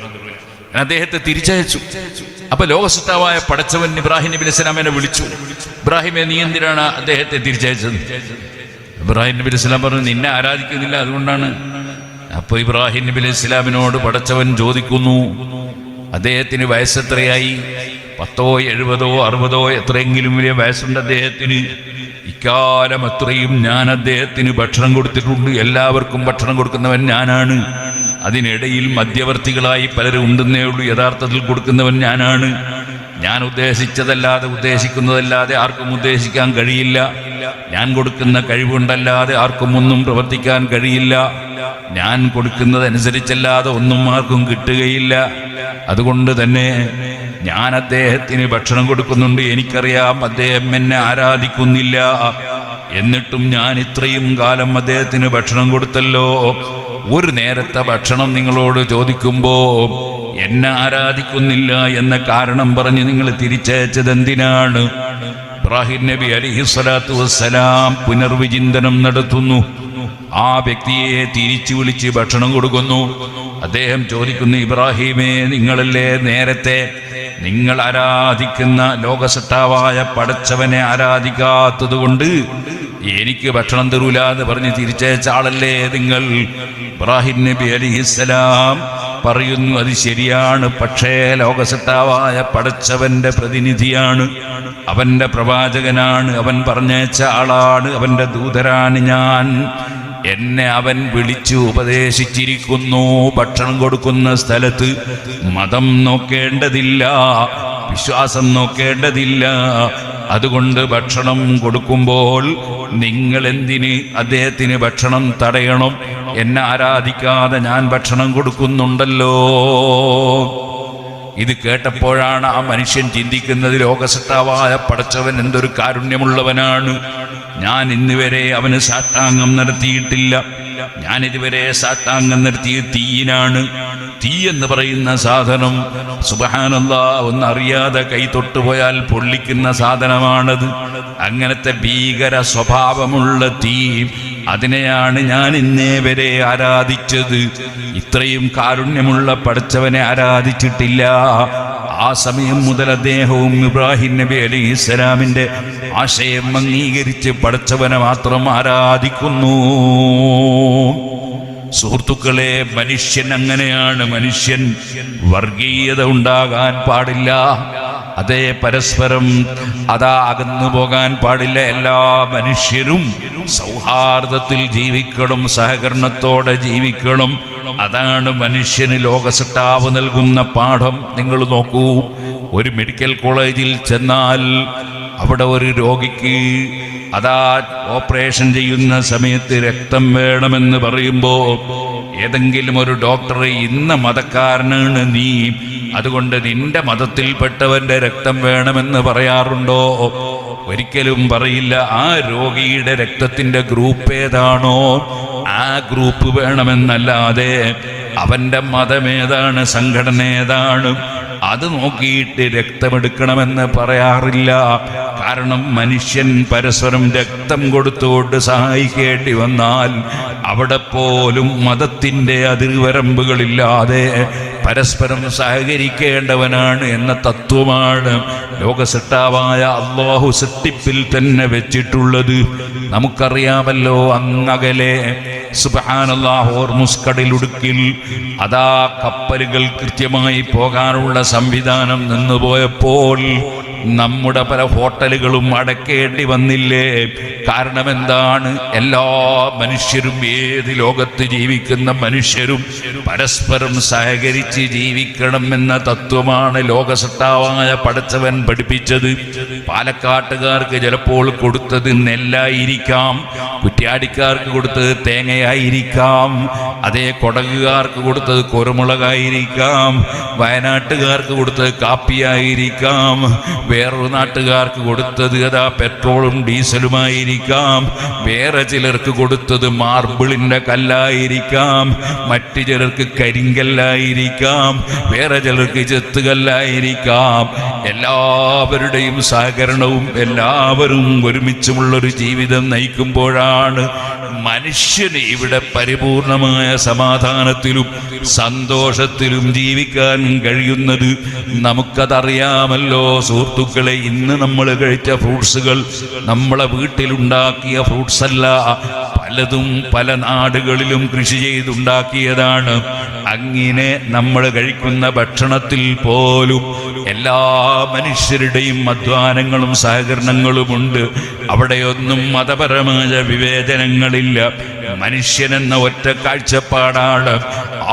അദ്ദേഹത്തെ തിരിച്ചയച്ചു. അപ്പൊ ലോകസൃഷ്ടാവായ പടച്ചവൻ ഇബ്രാഹിം നബി അലൈഹി സ്വലാമിനെ വിളിച്ചു. ഇബ്രാഹിമെ, നീ എന്തിനാണ് അദ്ദേഹത്തെ തിരിച്ചയച്ചത്? ഇബ്രാഹിം നബി അലൈഹി സ്വലാം പറഞ്ഞു, നിന്നെ ആരാധിക്കുന്നില്ല, അതുകൊണ്ടാണ്. അപ്പൊ ഇബ്രാഹിം നബി അലൈഹി സ്വലാമിനോട് പടച്ചവൻ ചോദിക്കുന്നു, അദ്ദേഹത്തിന് വയസ്സെത്രയായി? 10, 70, 60 എത്രയെങ്കിലും വലിയ വയസ്സുണ്ട് അദ്ദേഹത്തിന്. ഇക്കാലം അത്രയും ഞാൻ അദ്ദേഹത്തിന് ഭക്ഷണം കൊടുത്തിട്ടുണ്ട്. എല്ലാവർക്കും ഭക്ഷണം കൊടുക്കുന്നവൻ ഞാനാണ്. അതിനിടയിൽ മധ്യവർത്തികളായി പലരും ഉണ്ടെന്നേ ഉള്ളൂ, യഥാർത്ഥത്തിൽ കൊടുക്കുന്നവൻ ഞാനാണ്. ഞാൻ ഉദ്ദേശിച്ചതല്ലാതെ ഉദ്ദേശിക്കുന്നതല്ലാതെ ആർക്കും ഉദ്ദേശിക്കാൻ കഴിയില്ല. ഞാൻ കൊടുക്കുന്ന കഴിവുണ്ടല്ലാതെ ആർക്കും ഒന്നും പ്രവർത്തിക്കാൻ കഴിയില്ല. ഞാൻ കൊടുക്കുന്നതനുസരിച്ചല്ലാതെ ഒന്നും ആർക്കും കിട്ടുകയില്ല. അതുകൊണ്ട് തന്നെ ഞാൻ അദ്ദേഹത്തിന് ഭക്ഷണം കൊടുക്കുന്നുണ്ട്. എനിക്കറിയാം അദ്ദേഹം എന്നെ ആരാധിക്കുന്നില്ല. എന്നിട്ടും ഞാൻ ഇത്രയും കാലം അദ്ദേഹത്തിന് ഭക്ഷണം കൊടുത്തല്ലോ. ഒരു നേരത്തെ ഭക്ഷണം നിങ്ങളോട് ചോദിക്കുമ്പോ എന്നെ ആരാധിക്കുന്നില്ല എന്ന കാരണം പറഞ്ഞ് നിങ്ങൾ തിരിച്ചയച്ചത് എന്തിനാണ്? ഇബ്രാഹിം നബി അലൈഹിസ്സലാത്തു വസ്സലാം പുനർവിചിന്തനം നടത്തുന്നു. ആ വ്യക്തിയെ തിരിച്ചു വിളിച്ച് ഭക്ഷണം കൊടുക്കുന്നു. അദ്ദേഹം ചോദിക്കുന്നു, ഇബ്രാഹിമേ, നിങ്ങളല്ലേ നേരത്തെ നിങ്ങൾ ആരാധിക്കുന്ന ലോകസട്ടാവായ പടച്ചവനെ ആരാധിക്കാത്തത് കൊണ്ട് എനിക്ക് ഭക്ഷണം തരൂല എന്ന് പറഞ്ഞ് തിരിച്ചയച്ച ആളല്ലേ നിങ്ങൾ? ഇബ്രാഹിം നബി അലൈഹിസ്സലാം പറയുന്നു, അത് ശരിയാണ്. പക്ഷേ ലോകസട്ടാവായ പടച്ചവന്റെ പ്രതിനിധിയാണ്, അവന്റെ പ്രവാചകനാണ്, അവൻ പറഞ്ഞയച്ച ആളാണ്, അവന്റെ ദൂതരാണ് ഞാൻ. എന്നെ അവൻ വിളിച്ചു ഉപദേശിച്ചിരിക്കുന്നു. ഭക്ഷണം കൊടുക്കുന്ന സ്ഥലത്ത് മതം നോക്കേണ്ടതില്ല, വിശ്വാസം നോക്കേണ്ടതില്ല. അതുകൊണ്ട് ഭക്ഷണം കൊടുക്കുമ്പോൾ നിങ്ങൾ എന്തിന് അദ്ദേഹത്തിന് ഭക്ഷണം തടയണം? എന്നെ ആരാധിക്കാതെ ഞാൻ ഭക്ഷണം കൊടുക്കുന്നുണ്ടല്ലോ. ഇത് കേട്ടപ്പോഴാണ് ആ മനുഷ്യൻ ചിന്തിക്കുന്നത്, ലോകസത്താവായ പടച്ചവൻ എന്തൊരു കാരുണ്യമുള്ളവനാണ്. ഞാൻ ഇന്നുവരെ അവന് സാഷ്ടാംഗം നടത്തിയിട്ടില്ല. ഞാനിതുവരെ സാഷ്ടാംഗം നടത്തിയ തീയിനാണ്. തീ എന്ന് പറയുന്ന സാധനം സുബ്ഹാനല്ലാഹ്, ഒന്നറിയാതെ കൈ തൊട്ടുപോയാൽ പൊള്ളിക്കുന്ന സാധനമാണത്. അങ്ങനത്തെ ഭീകര സ്വഭാവമുള്ള തീ, അതിനെയാണ് ഞാൻ ഇന്നേ വരെ ആരാധിച്ചത്. ഇത്രയും കാരുണ്യമുള്ള പടച്ചവനെ ആരാധിച്ചിട്ടില്ല. ആ സമയം മുതൽ അദ്ദേഹവും ഇബ്രാഹിം നബി അലൈഹിസ്സലാമിന്റെ ആശയം അംഗീകരിച്ച് പടച്ചവനെ മാത്രം ആരാധിക്കുന്നു. സുഹൃത്തുക്കളെ, മനുഷ്യൻ അങ്ങനെയാണ്. മനുഷ്യൻ വർഗീയത ഉണ്ടാകാൻ പാടില്ല. അതേ പരസ്പരം അകന്നു പോകാൻ പാടില്ല. എല്ലാ മനുഷ്യരും സൗഹാർദ്ദത്തിൽ ജീവിക്കണം, സഹകരണത്തോടെ ജീവിക്കണം. അതാണ് മനുഷ്യന് ലോകസട്ടാവ് നൽകുന്ന പാഠം. നിങ്ങൾ നോക്കൂ, ഒരു മെഡിക്കൽ കോളേജിൽ ചെന്നാൽ അവിടെ ഒരു രോഗിക്ക് ഓപ്പറേഷൻ ചെയ്യുന്ന സമയത്ത് രക്തം വേണമെന്ന് പറയുമ്പോൾ ഏതെങ്കിലും ഒരു ഡോക്ടർ, ഇന്ന മതക്കാരനാണ് നീ, അതുകൊണ്ട് നിന്റെ മതത്തിൽപ്പെട്ടവന്റെ രക്തം വേണമെന്ന് പറയാറുണ്ടോ? ഒരിക്കലും പറയില്ല. ആ രോഗിയുടെ രക്തത്തിന്റെ ഗ്രൂപ്പ് ഏതാണോ ആ ഗ്രൂപ്പ് വേണമെന്നല്ലാതെ അവന്റെ മതമേതാണ്, സംഘടന ഏതാണ്, അത് നോക്കിയിട്ട് രക്തമെടുക്കണമെന്ന് പറയാറില്ല. കാരണം മനുഷ്യൻ പരസ്പരം രക്തം കൊടുത്തുകൊണ്ട് സഹായിക്കേണ്ടി വന്നാൽ അവിടെ പോലും മതത്തിൻ്റെ അതിർവരമ്പുകളില്ലാതെ പരസ്പരം സഹകരിക്കേണ്ടവനാണ് എന്ന തത്വമാണ് ലോകസൃഷ്ടാവായ അല്ലാഹു സൃഷ്ടിപ്പിൽ തന്നെ വെച്ചിട്ടുള്ളത്. നമുക്കറിയാമല്ലോ, അങ്ങകലെ സുബ്ഹാനല്ലാഹ് ഹോർമുസ് കടലിടുക്കിൽ കപ്പലുകൾ കൃത്യമായി പോകാനുള്ള സംവിധാനം നിന്നുപോയപ്പോൾ നമ്മുടെ പല ഹോട്ടലുകളും അടയ്ക്കേണ്ടി വന്നില്ലേ? കാരണം എന്താണ്? എല്ലാ മനുഷ്യരും, ഏത് ലോകത്ത് ജീവിക്കുന്ന മനുഷ്യരും പരസ്പരം സഹകരിച്ച് ജീവിക്കണം എന്ന തത്വമാണ് ലോകസൃഷ്ടാവായ പടച്ചവൻ പഠിപ്പിച്ചത്. പാലക്കാട്ടുകാർക്ക് ചിലപ്പോൾ കൊടുത്തത് നെല്ലായിരിക്കാം, കുറ്റ്യാടിക്കാർക്ക് കൊടുത്തത് തേങ്ങയായിരിക്കാം, അതേ കൊടകുകാർക്ക് കൊടുത്തത് കുരുമുളകായിരിക്കാം, വയനാട്ടുകാർക്ക് കൊടുത്തത് കാപ്പിയായിരിക്കാം, വേറൊരു നാട്ടുകാർക്ക് കൊടുത്തത് പെട്രോളും ഡീസലുമായിരിക്കാം, വേറെ ചിലർക്ക് കൊടുത്തത് മാർബിളിന്റെ കല്ലായിരിക്കാം, മറ്റു ചിലർക്ക് കരിങ്കല്ലായിരിക്കാം, വേറെ ചിലർക്ക് ചെത്തുകല്ലായിരിക്കാം. എല്ലാവരുടെയും സഹകരണവും എല്ലാവരും ഒരുമിച്ചുമുള്ളൊരു ജീവിതം നയിക്കുമ്പോഴാണ് മനുഷ്യന് ഇവിടെ പരിപൂർണമായ സമാധാനത്തിലും സന്തോഷത്തിലും ജീവിക്കാൻ കഴിയുന്നത്. നമുക്കതറിയാമല്ലോ സുഹൃത്തുക്കളെ. ഇന്ന് നമ്മൾ കഴിച്ച ഫ്രൂട്ട്സുകൾ നമ്മളെ വീട്ടിലുണ്ടാക്കിയ ഫ്രൂട്ട്സ് അല്ല, പലതും പല നാടുകളിലും കൃഷി ചെയ്തുണ്ടാക്കിയതാണ്. അങ്ങനെ നമ്മൾ കഴിക്കുന്ന ഭക്ഷണത്തിൽ പോലും എല്ലാ മനുഷ്യരുടെയും അധ്വാനങ്ങളും സഹകരണങ്ങളുമുണ്ട്. അവിടെയൊന്നും മതപരമായ വിവേചനങ്ങളില്ല. മനുഷ്യനെന്ന ഒറ്റ കാഴ്ചപ്പാടാണ്.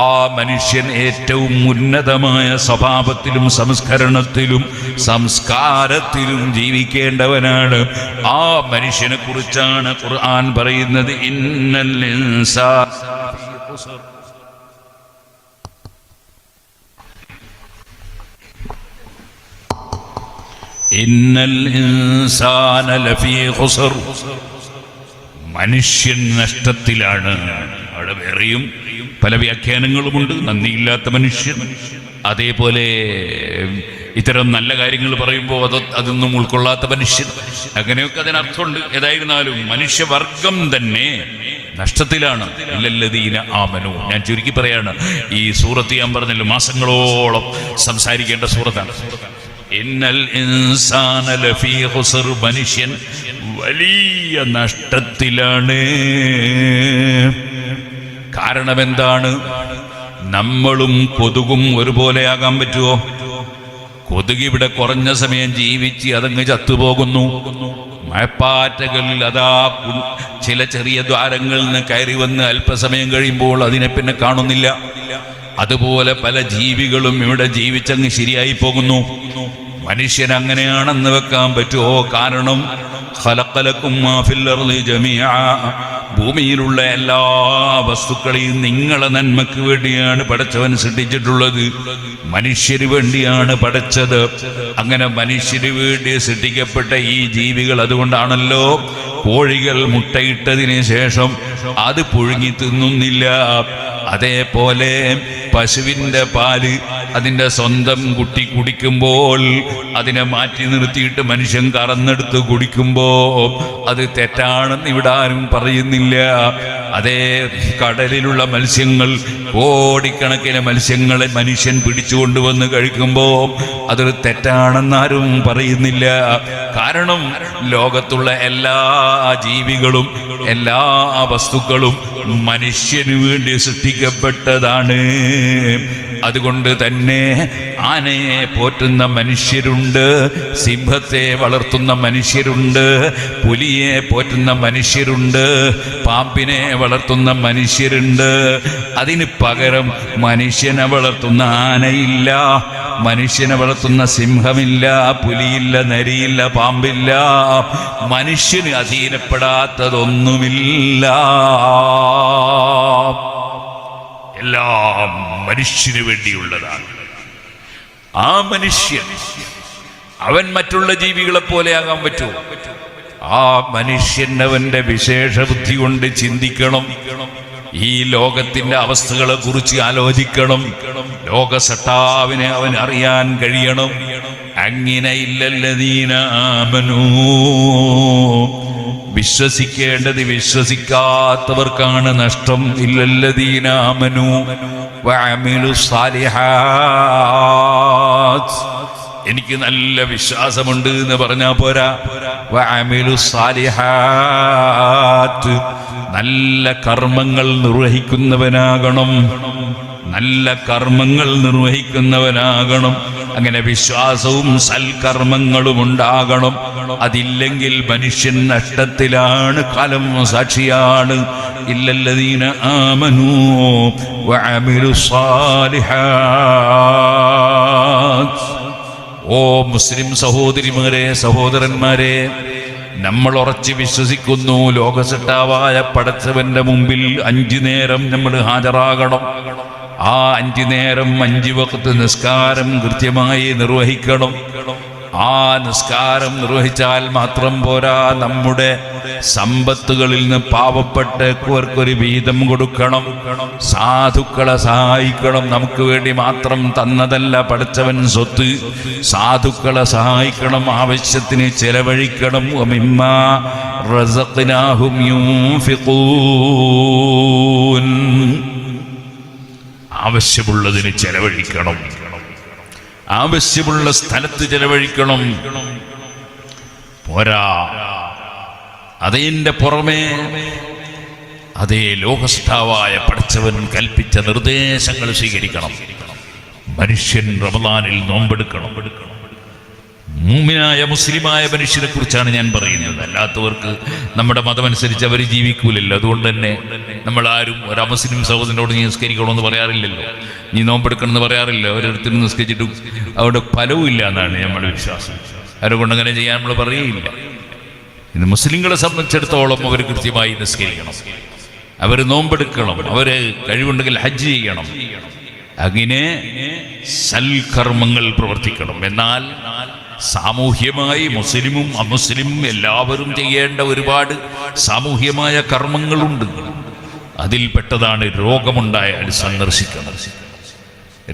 ആ മനുഷ്യൻ ഏറ്റവും ഉന്നതമായ സ്വഭാവത്തിലും സംസ്കരണത്തിലും സംസ്കാരത്തിലും ജീവിക്കേണ്ടവനാണ്. ആ മനുഷ്യനെ കുറിച്ചാണ് ഖുർആൻ പറയുന്നത്, ഇന്നൽ ഇൻസാന ലഫീ ഖുസ്ർ. മനുഷ്യൻ നഷ്ടത്തിലാണ്. അവിടെ വേറെയും പല വ്യാഖ്യാനങ്ങളുമുണ്ട്. നന്ദിയില്ലാത്ത മനുഷ്യൻ, അതേപോലെ ഇത്തരം നല്ല കാര്യങ്ങൾ പറയുമ്പോൾ അതൊന്നും ഉൾക്കൊള്ളാത്ത മനുഷ്യൻ, അങ്ങനെയൊക്കെ അതിനർത്ഥമുണ്ട്. ഏതായിരുന്നാലും മനുഷ്യവർഗം തന്നെ നഷ്ടത്തിലാണ്. ഇല്ലല്ലദീന ആമനു. ഞാൻ ചുരുക്കി പറയാണ്, ഈ സൂറത്ത് ഞാൻ പറഞ്ഞല്ലോ മാസങ്ങളോളം സംസാരിക്കേണ്ട സൂറത്താണ്. ഇന്നൽ ഇൻസാന ലഫീ ഖുസ്ർ. മനുഷ്യൻ വലിയ നഷ്ടത്തിലാണ്. കാരണം എന്താണ്? നമ്മളും കൊതുകും ഒരുപോലെയാകാൻ പറ്റുമോ? കൊതുക് ഇവിടെ കുറഞ്ഞ സമയം ജീവിച്ച് അതങ്ങ് ചത്തുപോകുന്നു. മഴപ്പാറ്റകളിൽ അതാ ചില ചെറിയ ദ്വാരങ്ങളിൽ നിന്ന് കയറി വന്ന് അല്പസമയം കഴിയുമ്പോൾ അതിനെ പിന്നെ കാണുന്നില്ല. അതുപോലെ പല ജീവികളും ഇവിടെ ജീവിച്ചങ്ങ് ശരിയായി പോകുന്നു. മനുഷ്യൻ അങ്ങനെയാണെന്ന് വെക്കാൻ പറ്റുമോ? കാരണം ഖലഖലകും മാ ഫിൽ അർളി ജമീഅ. ഭൂമിയിലുള്ള എല്ലാ വസ്തുക്കളെയും നിങ്ങളെ നന്മയ്ക്ക് വേണ്ടിയാണ് പടച്ചവൻ സൃഷ്ടിച്ചിട്ടുള്ളത്. മനുഷ്യന് വേണ്ടിയാണ് പടച്ചത്. അങ്ങനെ മനുഷ്യന് വേണ്ടി സൃഷ്ടിക്കപ്പെട്ട ഈ ജീവികൾ, അതുകൊണ്ടാണല്ലോ കോഴികൾ മുട്ടയിട്ടതിന് ശേഷം അത് പുഴുങ്ങി തിന്നുന്നില്ല. അതേപോലെ പശുവിൻ്റെ പാല് അതിൻ്റെ സ്വന്തം കുട്ടി കുടിക്കുമ്പോൾ അതിനെ മാറ്റി നിർത്തിയിട്ട് മനുഷ്യൻ കറന്നെടുത്ത് കുടിക്കുമ്പോൾ അത് തെറ്റാണെന്ന് ഇവിടെ ആരും പറയുന്നില്ല. അതേ കടലിലുള്ള മത്സ്യങ്ങൾ, കോടിക്കണക്കിന് മത്സ്യങ്ങളെ മനുഷ്യൻ പിടിച്ചുകൊണ്ടുവന്ന് കഴിക്കുമ്പോൾ അതൊരു തെറ്റാണെന്നാരും പറയുന്നില്ല. കാരണം ലോകത്തുള്ള എല്ലാ ജീവികളും എല്ലാ വസ്തുക്കളും മനുഷ്യന് വേണ്ടി സൃഷ്ടിക്കപ്പെട്ടതാണ്. അതുകൊണ്ട് തന്നെ ആനയെ പോറ്റുന്ന മനുഷ്യരുണ്ട്, സിംഹത്തെ വളർത്തുന്ന മനുഷ്യരുണ്ട്, പുലിയെ പോറ്റുന്ന മനുഷ്യരുണ്ട്, പാമ്പിനെ വളർത്തുന്ന മനുഷ്യരുണ്ട്. അതിന് പകരം മനുഷ്യനെ വളർത്തുന്ന ആനയില്ല, മനുഷ്യനെ വളർത്തുന്ന സിംഹമില്ല, പുലിയില്ല, നരിയില്ല, പാമ്പില്ല. മനുഷ്യന് അധീനപ്പെടാത്തതൊന്നുമില്ല. എല്ലാം മനുഷ്യന് വേണ്ടിയുള്ളതാണ്. ആ മനുഷ്യൻ അവൻ മറ്റുള്ള ജീവികളെ പോലെ ആകാൻ പറ്റുമോ? ആ മനുഷ്യൻ അവന്റെ വിശേഷ ബുദ്ധി കൊണ്ട് ചിന്തിക്കണം. ഈ ലോകത്തിന്റെ അവസ്ഥകളെ കുറിച്ച് ആലോചിക്കണം. ലോകസട്ടാവിനെ അവൻ അറിയാൻ കഴിയണം. അങ്ങനെ ഇല്ലല്ലദീന ആമനൂ. വിശ്വസിക്കേണ്ടത് വിശ്വസിക്കാത്തവർക്കാണ് നഷ്ടം. ഇല്ലല്ലദീന ആമനൂ വഅമിലുസ് സാലിഹാത്ത്. എനിക്ക് നല്ല വിശ്വാസമുണ്ട് എന്ന് പറഞ്ഞാൽ പോരാ. വഅമിലുസ് സാലിഹാത്ത്, നല്ല കർമ്മങ്ങൾ നിർവഹിക്കുന്നവനാകണം. നല്ല കർമ്മങ്ങൾ നിർവഹിക്കുന്നവനാകണം. അങ്ങനെ വിശ്വാസവും സൽക്കർമ്മങ്ങളും ഉണ്ടാകണം. അതില്ലെങ്കിൽ മനുഷ്യൻ നഷ്ടത്തിലാണ്. കാലം സാക്ഷിയാണ്. ഇല്ലല്ലദീന ആമനൂ വഅമിലുസ് സാലിഹാത്ത്. ഓ മുസ്ലിം സഹോദരിമാരെ, സഹോദരന്മാരെ, നമ്മൾ ഉറച്ച് വിശ്വസിക്കുന്നു, ലോകസട്ടാവായ പടച്ചവന്റെ മുമ്പിൽ 5 നേരം നമ്മൾ ഹാജരാകണം. ആ 5 നേരം 5 വഖ്ത് നിസ്കാരം കൃത്യമായി നിർവഹിക്കണം. ആ നിസ്കാരം നിർവഹിച്ചാൽ മാത്രം പോരാ, നമ്മുടെ സമ്പത്തുകളിൽ നിന്ന് പാവപ്പെട്ടവർക്കൊരു വീതം കൊടുക്കണം. സാധുക്കളെ സഹായിക്കണം. നമുക്ക് വേണ്ടി മാത്രം തന്നതല്ല പടച്ചവൻ സ്വത്ത്. സാധുക്കളെ സഹായിക്കണം, ആവശ്യത്തിന് ചെലവഴിക്കണം. വമിമ്മാ റസഖ്നാഹും യുൻഫിഖൂൻ. ആവശ്യമുള്ളതിന് ചെലവഴിക്കണം. ആവശ്യമുള്ള സ്ഥലത്ത് ചെലവഴിക്കണം. പോരാ, അതിൻ്റെ പുറമേ അതേ ലോകസ്ഥാവായ പടച്ചവൻ കൽപ്പിച്ച നിർദ്ദേശങ്ങൾ സ്വീകരിക്കണം. മനുഷ്യൻ റമദാനിൽ നോമ്പെടുക്കണം. മൂമിനായ മുസ്ലിമായ മനുഷ്യനെ കുറിച്ചാണ് ഞാൻ പറയുന്നത്. അല്ലാത്തവർക്ക് നമ്മുടെ മതമനുസരിച്ച് അവർ ജീവിക്കൂലല്ലോ. അതുകൊണ്ട് തന്നെ നമ്മൾ ആരും ഒരു അമുസ്ലിം സഹോദരനോട് നീ നിസ്കരിക്കണമെന്ന് പറയാറില്ലല്ലോ, നീ നോമ്പെടുക്കണമെന്ന് പറയാറില്ല. ഓരോരുത്തരും നിസ്കരിച്ചിട്ടും അവിടെ ഫലവും ഇല്ല എന്നാണ് നമ്മുടെ വിശ്വാസം. അതുകൊണ്ട് അങ്ങനെ ചെയ്യാൻ നമ്മൾ പറയുകയില്ല. ഇന്ന് മുസ്ലിങ്ങളെ സംബന്ധിച്ചിടത്തോളം അവർ കൃത്യമായി നിസ്കരിക്കണം, അവർ നോമ്പെടുക്കണം, അവര് കഴിവുണ്ടെങ്കിൽ ഹജ്ജ് ചെയ്യണം, അങ്ങനെ സൽക്കർമ്മങ്ങൾ പ്രവർത്തിക്കണം. എന്നാൽ സാമൂഹ്യമായി മുസ്ലിമും അമുസ്ലിമും എല്ലാവരും ചെയ്യേണ്ട ഒരുപാട് സാമൂഹ്യമായ കർമ്മങ്ങളുണ്ട്. അതിൽപ്പെട്ടതാണ് രോഗമുണ്ടായാൽ സന്ദർശിക്കണം.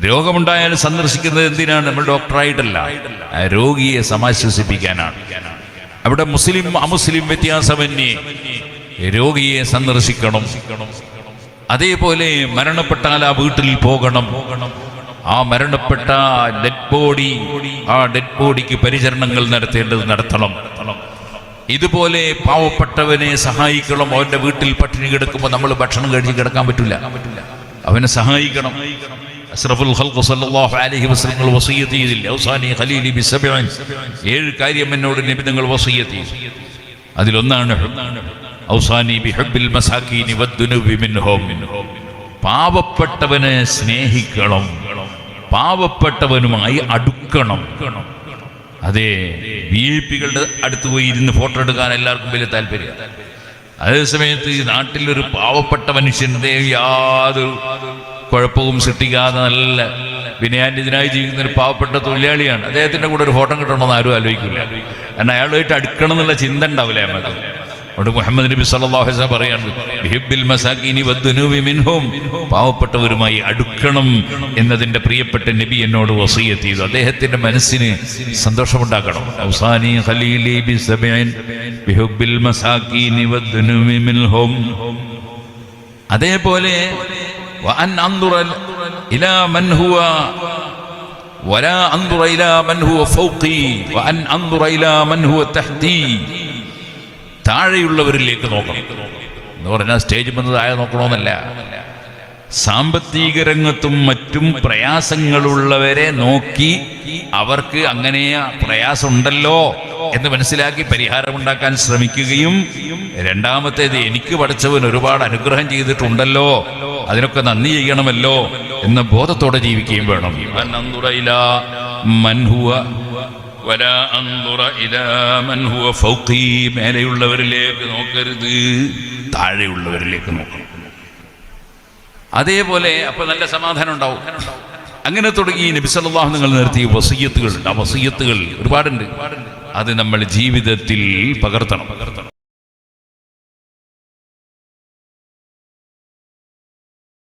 രോഗമുണ്ടായാൽ സന്ദർശിക്കുന്നത് എന്തിനാണ്? നമ്മൾ ഡോക്ടറായിട്ടല്ല, രോഗിയെ സമാശ്വസിപ്പിക്കാനാണ്. അവിടെ മുസ്ലിം അമുസ്ലിം വ്യത്യാസമന്യേ രോഗിയെ സന്ദർശിക്കണം. അതേപോലെ മരണപ്പെട്ടാൽ ആ വീട്ടിൽ പോകണം. ആ മരണപ്പെട്ട ഡെഡ് ബോഡിക്ക് പരിചരണങ്ങൾ നടത്തണം. ഇതുപോലെ പാവപ്പെട്ടവനെ സഹായിക്കണം. അവന്റെ വീട്ടിൽ പട്ടിണി കിടക്കുമ്പോൾ നമ്മൾ ഭക്ഷണം കഴിച്ച് കിടക്കാൻ പറ്റില്ല, അവനെ സഹായിക്കണം. അഷ്റഫുൽ ഖൽഖ് സല്ലല്ലാഹു അലൈഹി വസല്ലം വസിയ്യത്ത് ചെയ്തില്ല, ഔസാനി ഖലീലി ബിസബഇൻ, 7 കാര്യം എന്നോട് നബി തങ്ങൾ വസിയ്യത്ത് ചെയ്തു. അതിലൊന്നാണ് ഔസാനി ബിഹുബ്ബിൽ മസാകീനി വദ്ദുനുബി മിൻഹും, പാവപ്പെട്ടവനെ സ്നേഹിക്കണം, പാവപ്പെട്ടവനുമായി അടുക്കണം. അതെ, VIP-കളുടെ അടുത്ത് പോയി ഇരുന്ന് ഫോട്ടോ എടുക്കാൻ എല്ലാവർക്കും വലിയ താല്പര്യം. അതേസമയത്ത് ഈ നാട്ടിലൊരു പാവപ്പെട്ട മനുഷ്യന്റെ യാതൊരു കുഴപ്പവും സൃഷ്ടിക്കാതെ നല്ല വിനയാന്യതനായി ജീവിക്കുന്ന ഒരു പാവപ്പെട്ട തൊഴിലാളിയാണ്, അദ്ദേഹത്തിന്റെ കൂടെ ഒരു ഫോട്ടോ കിട്ടണമെന്ന് ആരും ആലോചിക്കില്ല. കാരണം അയാളുമായിട്ട് അടുക്കണം എന്നുള്ള ചിന്ത ഉണ്ടാവില്ല നമുക്ക്. അവിടെ മുഹമ്മദ് നബി സല്ലല്ലാഹു അലൈഹി വസല്ലം പറയാണ്, ബിഹിബ്ബിൽ മസാകീനി വദ്ദുനൂബി മിൻഹും, പാവപ്പെട്ടവരുമായി അടുക്കണം എന്നതിന്റെ പ്രിയപ്പെട്ട നബി എന്നോട് വസിയ്യത്ത് ചെയ്തു. അദ്ദേഹത്തിന്റെ മനസ്സിന് സന്തോഷമുണ്ടാക്കണം. ഔസാനി ഖലീലി ബിസബഇൻ ബിഹിബ്ബിൽ മസാകീനി വദ്ദുനൂബി മിൻഹും. അതേപോലെ വഅൻ അൻദുറ ഇലാ മൻ ഹുവ വലാ അൻദുറ ഇലാ മൻ ഹുവ ഫൗഖി വഅൻ അൻദുറ ഇലാ മൻ ഹുവ തഹ്തി, താഴെയുള്ളവരിലേക്ക് നോക്കണം എന്ന് പറഞ്ഞാൽ സ്റ്റേജ് വന്ന് താഴെ നോക്കണമെന്നല്ല. സാമ്പത്തിക രംഗത്തും മറ്റും പ്രയാസങ്ങളുള്ളവരെ നോക്കി അവർക്ക് അങ്ങനെ പ്രയാസമുണ്ടല്ലോ എന്ന് മനസ്സിലാക്കി പരിഹാരമുണ്ടാക്കാൻ ശ്രമിക്കുകയും, രണ്ടാമത്തേത് എനിക്ക് പഠിച്ചവൻ ഒരുപാട് അനുഗ്രഹം ചെയ്തിട്ടുണ്ടല്ലോ, അതിനൊക്കെ നന്ദി ചെയ്യണമല്ലോ എന്ന ബോധത്തോടെ ജീവിക്കുകയും വേണം. മേലെയുള്ളവരിലേക്ക് നോക്കരുത്, താഴെയുള്ളവരിലേക്ക് നോക്കണം. അതേപോലെ അപ്പൊ നല്ല സമാധാനം ഉണ്ടാവും. അങ്ങനെ തുടങ്ങി നബി സല്ലല്ലാഹു നിങ്ങൾ നിർത്തിയ വസിയ്യത്തുകൾ, ആ വസിയ്യത്തുകൾ ഒരുപാടുണ്ട്. അത് നമ്മൾ ജീവിതത്തിൽ പകർത്തണം.